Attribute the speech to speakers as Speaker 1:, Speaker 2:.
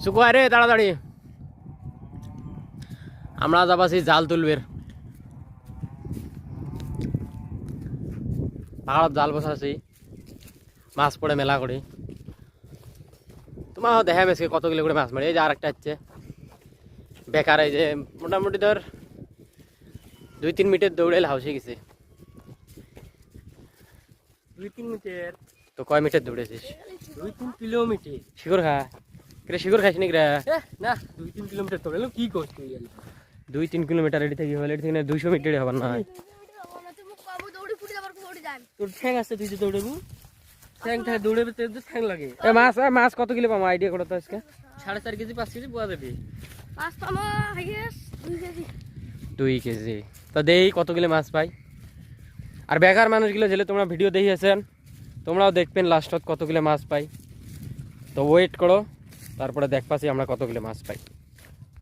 Speaker 1: শুকুয়া রে তাড়াতাড়ি আমরা যাবাছি জাল তুলবের পাহাড়ত জাল বসাছি মাছ পড়ে মেলা করে তোমার দেখা মেসকে কত কিলো করে মাছ মারি এই যে আর একটা হচ্ছে বেকার এই যে মোটামুটি ধর 2-3 মিনিট দৌড়ে হাউসে গেছে
Speaker 2: 2-3 মিনিট
Speaker 1: তো কয় মিটার দৌড়েছিস
Speaker 2: 2-3 কিলোমিটার
Speaker 1: শিকড় খা রে শিকড় খাইস নাকি রে
Speaker 2: না 2-3 কিলোমিটার দৌড়ালো কি করছিস তুই
Speaker 1: 2-3 কিলোমিটার এটি থেকে হলে এটি থেকে 200 মিটার হবে না
Speaker 2: তোর ঠ্যাং আছে তুই যে দৌড়াবো ঠ্যাং দৌড়াবে তো ঠ্যাং লাগে
Speaker 1: এ মাছ কত কিলো পাবো আইডিয়া করো তো আজকে
Speaker 2: 4.5 কেজি 5 কেজি পাওয়া যাবে
Speaker 3: মাছ পামা হাইয়েস 2 কেজি
Speaker 1: 2 কেজি তো দেই কত কিলো মাছ পাই আর বেকার মানুষগুলো যেলে তোমরা ভিডিও দেখিয়েছেন তোমরাও দেখবেন লাস্টত কত কিলো মাছ পাই তো ওয়েট করো তারপরে দেখ পাচ্ছি আমরা কত কিলো মাছ পাই।